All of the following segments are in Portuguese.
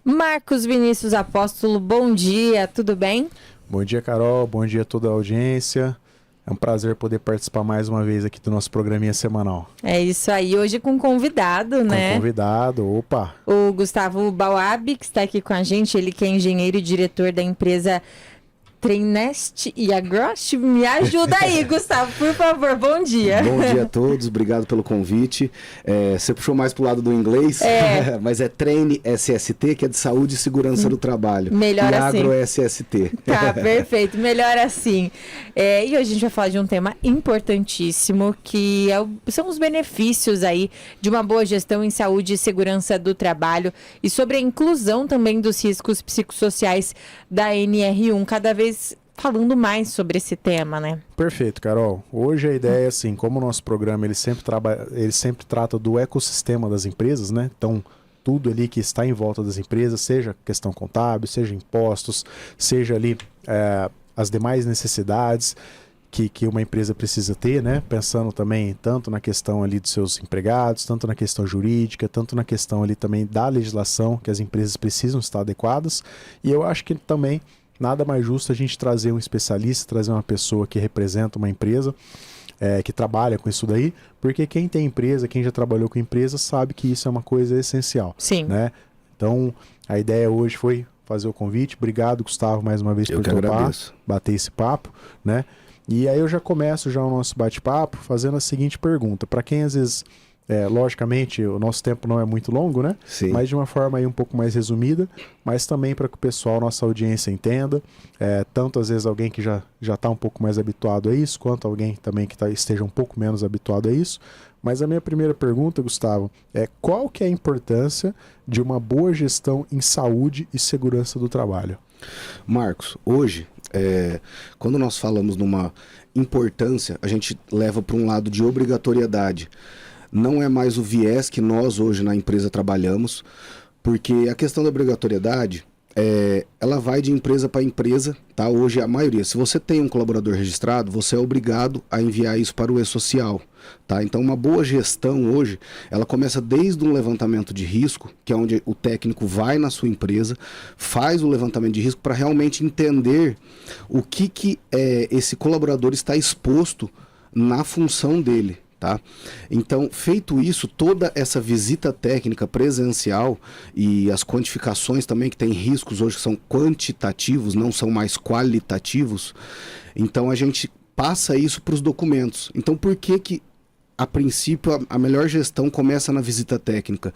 Marcos Vinícius Apóstolo, bom dia, tudo bem? Bom dia, Carol. Bom dia a toda a audiência. É um prazer poder participar mais uma vez aqui do nosso programinha semanal. É isso aí, hoje com convidado, né? Com convidado, opa! O Gustavo Bauab, que está aqui com a gente, ele que é engenheiro e diretor da empresa Treinest e Agrost. Me ajuda aí, Gustavo, por favor, bom dia. Bom dia a todos, obrigado pelo convite. Você puxou mais pro lado do inglês, mas é Treine SST, que é de Saúde e Segurança do Trabalho. Melhor e assim. Agro SST. Tá, perfeito, melhor assim. E hoje a gente vai falar de um tema importantíssimo, que são os benefícios aí de uma boa gestão em saúde e segurança do trabalho e sobre a inclusão também dos riscos psicossociais da NR1, cada vez falando mais sobre esse tema, né? Perfeito, Carol. Hoje a ideia é assim, como o nosso programa ele sempre trata do ecossistema das empresas, né? Então, tudo ali que está em volta das empresas, seja questão contábil, seja impostos, seja ali as demais necessidades que uma empresa precisa ter, né? Pensando também tanto na questão ali dos seus empregados, tanto na questão jurídica, tanto na questão ali também da legislação, que as empresas precisam estar adequadas. E eu acho que também nada mais justo a gente trazer um especialista, trazer uma pessoa que representa uma empresa, que trabalha com isso daí, porque quem tem empresa, quem já trabalhou com empresa, sabe que isso é uma coisa essencial. Sim. Né? Então, a ideia hoje foi fazer o convite. Obrigado, Gustavo, mais uma vez por topar, bater esse papo, né? E aí eu já começo o nosso bate-papo fazendo a seguinte pergunta. Para quem às vezes, logicamente, o nosso tempo não é muito longo, né? Sim. Mas de uma forma aí um pouco mais resumida, mas também para que o pessoal, nossa audiência entenda, tanto às vezes alguém que já está um pouco mais habituado a isso, quanto alguém também que esteja um pouco menos habituado a isso. Mas a minha primeira pergunta, Gustavo, é qual que é a importância de uma boa gestão em saúde e segurança do trabalho? Marcos, hoje, quando nós falamos numa importância, a gente leva para um lado de obrigatoriedade. Não é mais o viés que nós hoje na empresa trabalhamos, porque a questão da obrigatoriedade, ela vai de empresa para empresa, tá? Hoje a maioria, se você tem um colaborador registrado, você é obrigado a enviar isso para o E-Social, tá? Então uma boa gestão hoje, ela começa desde um levantamento de risco, que é onde o técnico vai na sua empresa, faz o levantamento de risco para realmente entender o que esse colaborador está exposto na função dele. Tá? Então, feito isso, toda essa visita técnica presencial e as quantificações também, que tem riscos hoje que são quantitativos, não são mais qualitativos, então a gente passa isso para os documentos. Então, por que a princípio a melhor gestão começa na visita técnica?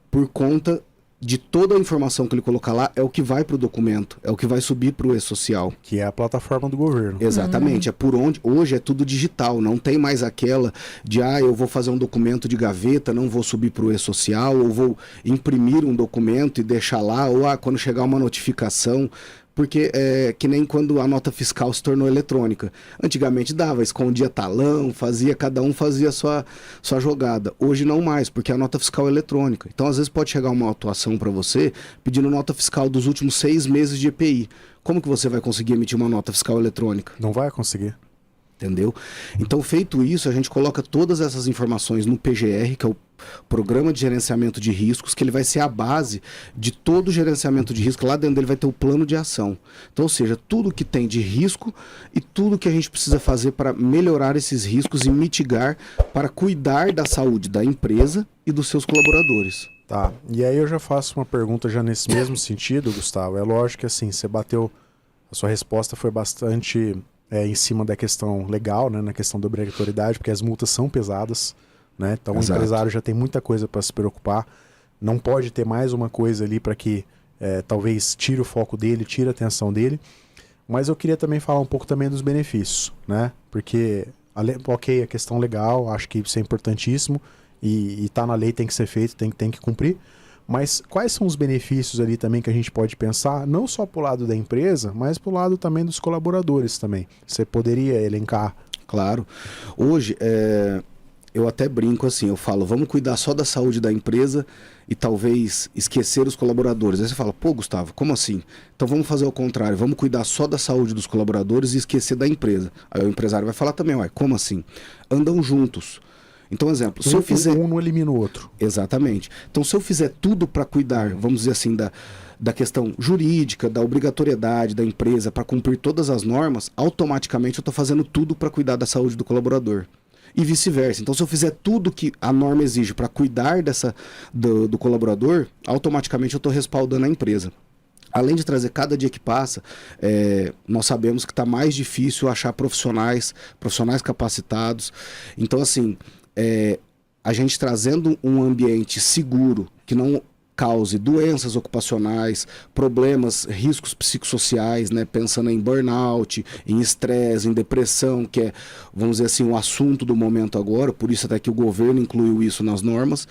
Por conta de toda a informação que ele colocar lá é o que vai para o documento, é o que vai subir para o E-Social. Que é a plataforma do governo. Exatamente, é por onde, hoje é tudo digital, não tem mais aquela de, eu vou fazer um documento de gaveta, não vou subir para o E-Social, ou vou imprimir um documento e deixar lá, ou quando chegar uma notificação, porque que nem quando a nota fiscal se tornou eletrônica. Antigamente escondia talão, cada um fazia a sua jogada. Hoje não mais, porque a nota fiscal é eletrônica. Então, às vezes pode chegar uma atuação para você pedindo nota fiscal dos últimos 6 meses de EPI. Como que você vai conseguir emitir uma nota fiscal eletrônica? Não vai conseguir. Entendeu? Então, feito isso, a gente coloca todas essas informações no PGR, que é o Programa de Gerenciamento de Riscos, que ele vai ser a base de todo o gerenciamento de risco. Lá dentro dele vai ter o plano de ação. Então, ou seja, tudo que tem de risco e tudo que a gente precisa fazer para melhorar esses riscos e mitigar, para cuidar da saúde da empresa e dos seus colaboradores. Tá, e aí eu já faço uma pergunta já nesse mesmo sentido, Gustavo. É lógico que assim, você bateu, a sua resposta foi bastante em cima da questão legal, né, na questão da obrigatoriedade, porque as multas são pesadas, né? Então o empresário já tem muita coisa para se preocupar, não pode ter mais uma coisa ali para que talvez tire o foco dele, tire a atenção dele. Mas eu queria também falar um pouco também dos benefícios, né? Porque, ok, a questão legal, acho que isso é importantíssimo e tá na lei, tem que ser feito, tem que cumprir. Mas quais são os benefícios ali também que a gente pode pensar, não só para o lado da empresa, mas para o lado também dos colaboradores também? Você poderia elencar? Claro. Hoje, eu até brinco assim, eu falo, vamos cuidar só da saúde da empresa e talvez esquecer os colaboradores. Aí você fala, pô, Gustavo, como assim? Então vamos fazer o contrário, vamos cuidar só da saúde dos colaboradores e esquecer da empresa. Aí o empresário vai falar também, como assim? Andam juntos. Então, exemplo, se eu fizer... Um não elimina o outro. Exatamente. Então, se eu fizer tudo para cuidar, vamos dizer assim, da questão jurídica, da obrigatoriedade da empresa para cumprir todas as normas, automaticamente eu estou fazendo tudo para cuidar da saúde do colaborador. E vice-versa. Então, se eu fizer tudo que a norma exige para cuidar do colaborador, automaticamente eu estou respaldando a empresa. Além de trazer cada dia que passa, nós sabemos que está mais difícil achar profissionais capacitados. Então, assim, a gente trazendo um ambiente seguro, que não cause doenças ocupacionais, problemas, riscos psicossociais, né? Pensando em burnout, em estresse, em depressão, que é, vamos dizer assim, o assunto do momento agora, por isso até que o governo incluiu isso nas normas,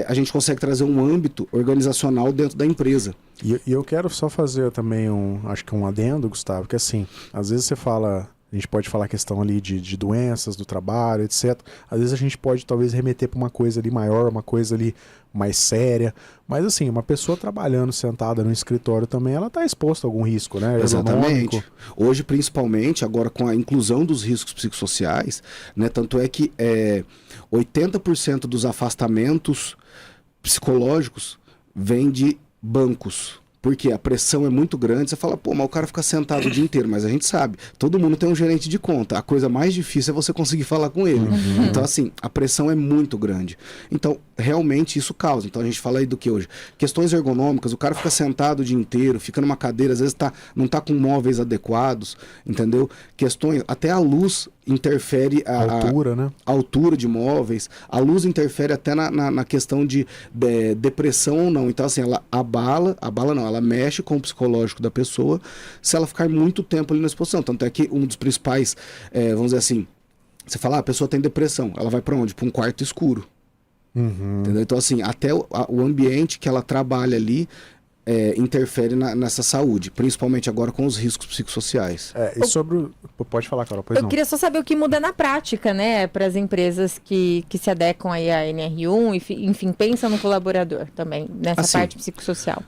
a gente consegue trazer um âmbito organizacional dentro da empresa. E eu quero só fazer também acho que um adendo, Gustavo, que assim, às vezes você fala... A gente pode falar a questão ali de doenças do trabalho, etc. Às vezes a gente pode talvez remeter para uma coisa ali maior, uma coisa ali mais séria. Mas assim, uma pessoa trabalhando sentada no escritório também, ela está exposta a algum risco, né? Exatamente. Ergonômico. Hoje, principalmente, agora com a inclusão dos riscos psicossociais, né? Tanto é que 80% dos afastamentos psicológicos vêm de bancos. Porque a pressão é muito grande, você fala, pô, mas o cara fica sentado o dia inteiro, mas a gente sabe, todo mundo tem um gerente de conta, a coisa mais difícil é você conseguir falar com ele. Então, assim, a pressão é muito grande. Então, realmente isso causa. Então, a gente fala aí do que hoje? Questões ergonômicas, o cara fica sentado o dia inteiro, fica numa cadeira, às vezes não tá com móveis adequados, entendeu? Questões, até a luz interfere A altura, né? A altura de móveis, a luz interfere até na questão de depressão ou não. Então, assim, ela ela mexe com o psicológico da pessoa se ela ficar muito tempo ali na exposição. Tanto é que um dos principais, vamos dizer assim, você fala, a pessoa tem depressão, ela vai para onde? Para um quarto escuro. Entendeu? Então, assim, até o ambiente que ela trabalha ali interfere nessa saúde, principalmente agora com os riscos psicossociais. E sobre Pode falar, Carol, pois Eu não. queria só saber o que muda na prática, né, para as empresas que se adequam aí à NR1 e, enfim, pensam no colaborador também, nessa Assim, parte psicossocial.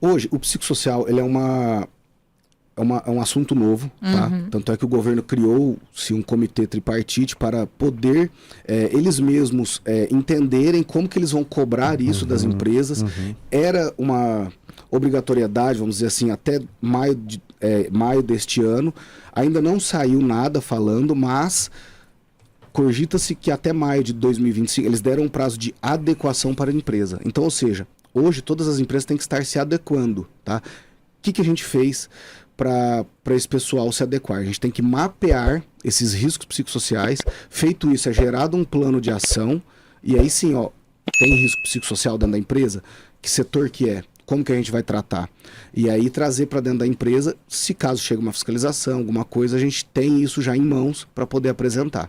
Hoje, o psicossocial, ele é um assunto novo, tá? Tanto é que o governo criou-se um comitê tripartite para poder eles mesmos entenderem como que eles vão cobrar isso das empresas. Era uma obrigatoriedade, vamos dizer assim, até maio deste ano. Ainda não saiu nada falando, mas cogita-se que até maio de 2025 eles deram um prazo de adequação para a empresa. Então, ou seja, hoje todas as empresas têm que estar se adequando, tá? O que a gente fez para esse pessoal se adequar? A gente tem que mapear esses riscos psicossociais. Feito isso, é gerado um plano de ação. E aí sim, tem risco psicossocial dentro da empresa? Que setor que é? Como que a gente vai tratar? E aí trazer para dentro da empresa, se caso chegue uma fiscalização, alguma coisa, a gente tem isso já em mãos para poder apresentar.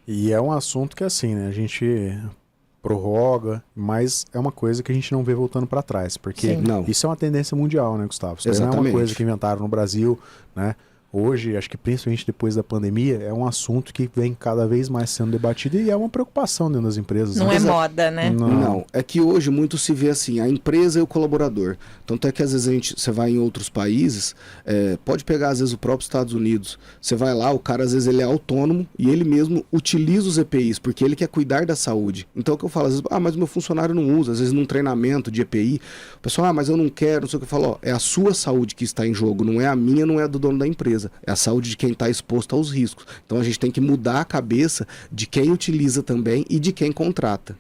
E é um assunto que assim, né? A gente prorroga, mas é uma coisa que a gente não vê voltando para trás, porque isso é uma tendência mundial, né, Gustavo? Isso não é uma coisa que inventaram no Brasil, né? Hoje, acho que principalmente depois da pandemia, é um assunto que vem cada vez mais sendo debatido e é uma preocupação dentro das empresas. Não é moda, né? Não, é que hoje muito se vê assim, a empresa e o colaborador. Tanto é que às vezes você vai em outros países, pode pegar às vezes o próprio Estados Unidos, você vai lá, o cara às vezes ele é autônomo e ele mesmo utiliza os EPIs, porque ele quer cuidar da saúde. Então é o que eu falo, às vezes, mas o meu funcionário não usa, às vezes num treinamento de EPI, o pessoal, mas eu não quero, não sei o que eu falo, é a sua saúde que está em jogo, não é a minha, não é a do dono da empresa. É a saúde de quem está exposto aos riscos. Então a gente tem que mudar a cabeça de quem utiliza também e de quem contrata.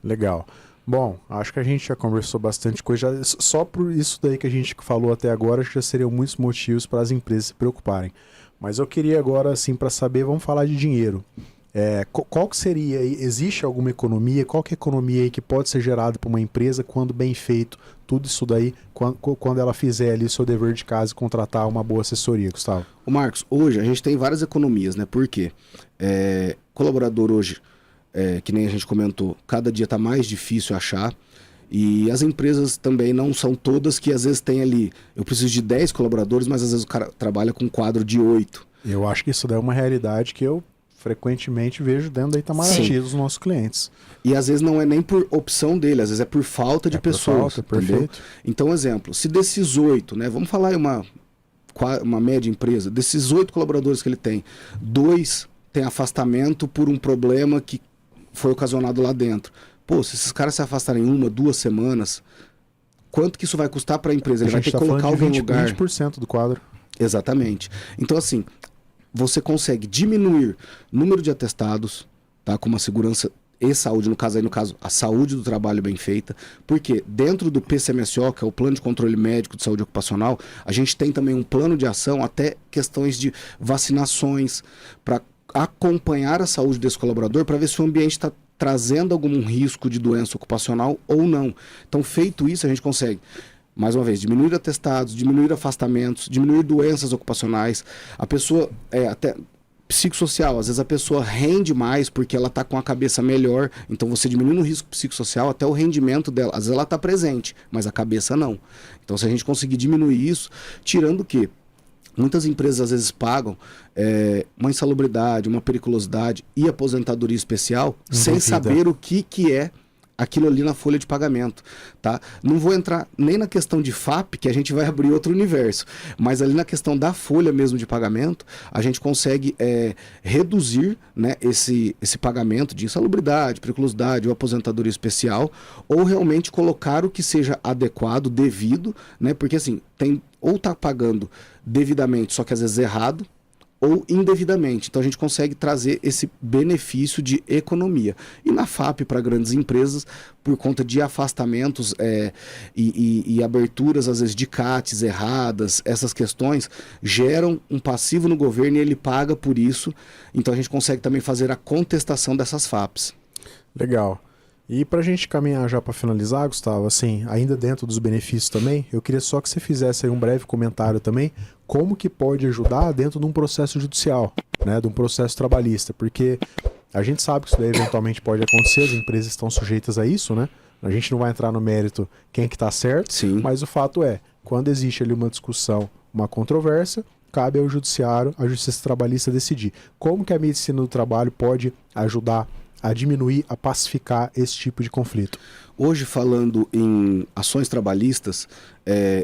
Legal. Bom, acho que a gente já conversou bastante coisa. Só por isso daí que a gente falou até agora, acho que já seriam muitos motivos para as empresas se preocuparem. Mas eu queria agora, assim, para saber, vamos falar de dinheiro. Qual que seria, existe alguma economia, qual que é a economia aí que pode ser gerada por uma empresa quando bem feito, tudo isso daí, quando ela fizer ali o seu dever de casa e contratar uma boa assessoria, Gustavo? Ô Marcos, hoje a gente tem várias economias, né? Por quê? Colaborador hoje, que nem a gente comentou, cada dia está mais difícil achar. E as empresas também não são todas que às vezes tem ali, eu preciso de 10 colaboradores, mas às vezes o cara trabalha com um quadro de 8. Eu acho que isso daí é uma realidade que eu frequentemente vejo dentro da Itamaraty dos nossos clientes. E às vezes não é nem por opção dele, às vezes é por falta de pessoas. Por falta, perfeito. Então, exemplo, se desses 8, né, vamos falar aí uma média empresa, desses 8 colaboradores que ele tem, 2 tem afastamento por um problema que foi ocasionado lá dentro. Pô, se esses caras se afastarem 1, 2 semanas, quanto que isso vai custar para a empresa? Ele vai ter que colocar alguém no lugar. 20% do quadro. Exatamente. Então, assim, você consegue diminuir o número de atestados, tá, com uma segurança e saúde, no caso, a saúde do trabalho bem feita, porque dentro do PCMSO, que é o Plano de Controle Médico de Saúde Ocupacional, a gente tem também um plano de ação, até questões de vacinações, para acompanhar a saúde desse colaborador, para ver se o ambiente está trazendo algum risco de doença ocupacional ou não. Então, feito isso, a gente consegue, mais uma vez, diminuir atestados, diminuir afastamentos, diminuir doenças ocupacionais. A pessoa, até psicossocial, às vezes a pessoa rende mais porque ela está com a cabeça melhor, então você diminui o risco psicossocial, até o rendimento dela. Às vezes ela está presente, mas a cabeça não. Então, se a gente conseguir diminuir isso, tirando o quê? Muitas empresas às vezes pagam uma insalubridade, uma periculosidade e aposentadoria especial sem saber o que é aquilo ali na folha de pagamento, tá? Não vou entrar nem na questão de FAP, que a gente vai abrir outro universo, mas ali na questão da folha mesmo de pagamento, a gente consegue reduzir, né, esse pagamento de insalubridade, periculosidade ou aposentadoria especial, ou realmente colocar o que seja adequado, devido, né? Porque assim, ou tá pagando devidamente, só que às vezes errado, ou indevidamente. Então a gente consegue trazer esse benefício de economia. E na FAP, para grandes empresas, por conta de afastamentos e aberturas, às vezes, de CATs erradas, essas questões geram um passivo no governo e ele paga por isso. Então a gente consegue também fazer a contestação dessas FAPs. Legal. E para a gente caminhar já para finalizar, Gustavo, assim, ainda dentro dos benefícios também, eu queria só que você fizesse aí um breve comentário também, como que pode ajudar dentro de um processo judicial, né, de um processo trabalhista, porque a gente sabe que isso daí eventualmente pode acontecer, as empresas estão sujeitas a isso, né? A gente não vai entrar no mérito quem que está certo, sim, mas o fato é, quando existe ali uma discussão, uma controvérsia, cabe ao judiciário, à justiça trabalhista decidir. Como que a medicina do trabalho pode ajudar a diminuir, a pacificar esse tipo de conflito? Hoje, falando em ações trabalhistas,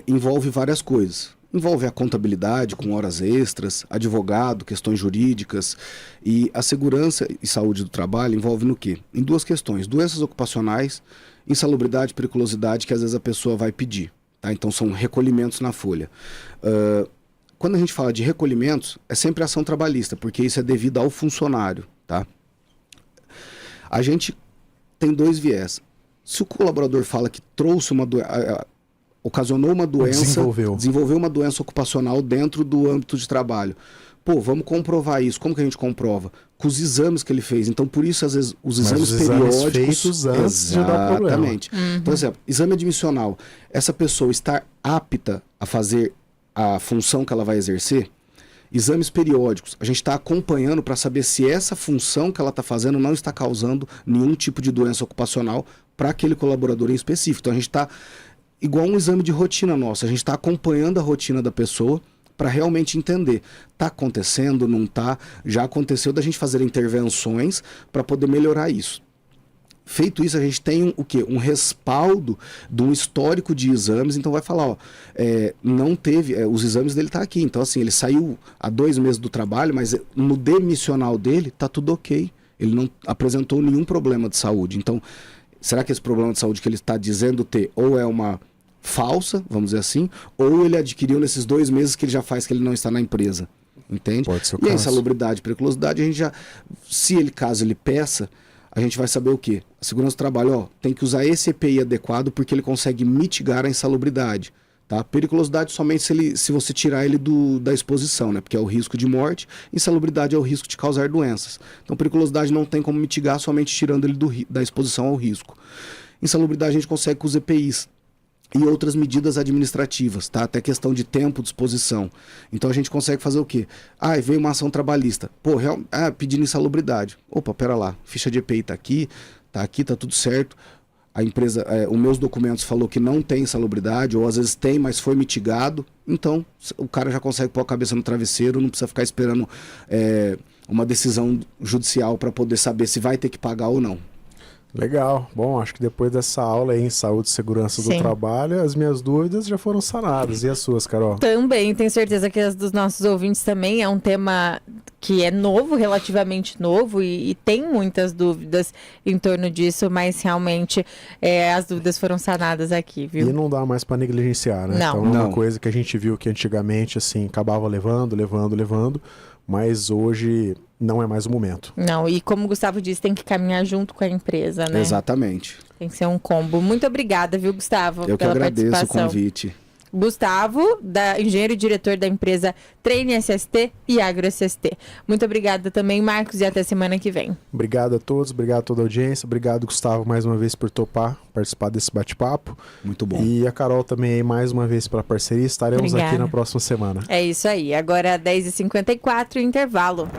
envolve várias coisas. Envolve a contabilidade com horas extras, advogado, questões jurídicas, e a segurança e saúde do trabalho envolve no quê? Em 2 questões: doenças ocupacionais, insalubridade, periculosidade, que às vezes a pessoa vai pedir, tá? Então são recolhimentos na folha. Quando a gente fala de recolhimentos, é sempre ação trabalhista, porque isso é devido ao funcionário, tá? A gente tem 2 viés. Se o colaborador fala que trouxe uma ocasionou uma doença, desenvolveu uma doença ocupacional dentro do âmbito de trabalho. Pô, vamos comprovar isso. Como que a gente comprova? Com os exames que ele fez. Então, por isso, às vezes, os exames periódicos... feitos antes de dar problema. Exatamente. Uhum. Por exemplo, exame admissional. Essa pessoa está apta a fazer a função que ela vai exercer? Exames periódicos, a gente está acompanhando para saber se essa função que ela está fazendo não está causando nenhum tipo de doença ocupacional para aquele colaborador em específico. Então a gente está igual um exame de rotina nosso, a gente está acompanhando a rotina da pessoa para realmente entender, está acontecendo, não está, já aconteceu, da gente fazer intervenções para poder melhorar isso. Feito isso, a gente tem o quê? Um respaldo de um histórico de exames. Então vai falar, não teve, os exames dele tá aqui. Então assim, ele saiu há 2 meses do trabalho, mas no demissional dele tá tudo ok. Ele não apresentou nenhum problema de saúde. Então, será que esse problema de saúde que ele está dizendo ter ou é uma falsa, vamos dizer assim, ou ele adquiriu nesses 2 meses que ele já faz que ele não está na empresa? Entende? Pode ser o caso. E a insalubridade, periculosidade, a gente já, caso ele peça, a gente vai saber o quê? A segurança do trabalho, tem que usar esse EPI adequado porque ele consegue mitigar a insalubridade. Tá? Periculosidade somente se você tirar ele da exposição, né? Porque é o risco de morte. Insalubridade é o risco de causar doenças. Então, periculosidade não tem como mitigar somente tirando ele da exposição ao risco. Insalubridade a gente consegue com os EPIs e outras medidas administrativas, tá? Até questão de tempo de exposição. Então a gente consegue fazer o quê? Veio uma ação trabalhista. Pedindo insalubridade. Opa, pera lá, ficha de EPI tá aqui, tá tudo certo. A empresa, os meus documentos falou que não tem insalubridade, ou às vezes tem, mas foi mitigado. Então o cara já consegue pôr a cabeça no travesseiro, não precisa ficar esperando uma decisão judicial para poder saber se vai ter que pagar ou não. Legal. Bom, acho que depois dessa aula aí em saúde e segurança do trabalho, as minhas dúvidas já foram sanadas. E as suas, Carol? Também, tenho certeza que as dos nossos ouvintes também. É um tema que é novo, relativamente novo, e tem muitas dúvidas em torno disso, mas realmente as dúvidas foram sanadas aqui, viu? E não dá mais para negligenciar, né? Não. Então é uma coisa que a gente viu que antigamente, assim, acabava levando, mas hoje não é mais o momento. Não, e como o Gustavo disse, tem que caminhar junto com a empresa, né? Exatamente. Tem que ser um combo. Muito obrigada, viu, Gustavo, Eu que pela agradeço o participação. convite. Gustavo, engenheiro e diretor da empresa Treine SST e Agro SST. Muito obrigada também, Marcos, e até semana que vem. Obrigado a todos, obrigado a toda a audiência, obrigado, Gustavo, mais uma vez por topar participar desse bate-papo. Muito bom. E a Carol também aí, mais uma vez pela parceria, estaremos Obrigada. aqui na próxima semana. É isso aí, agora 10h54, intervalo.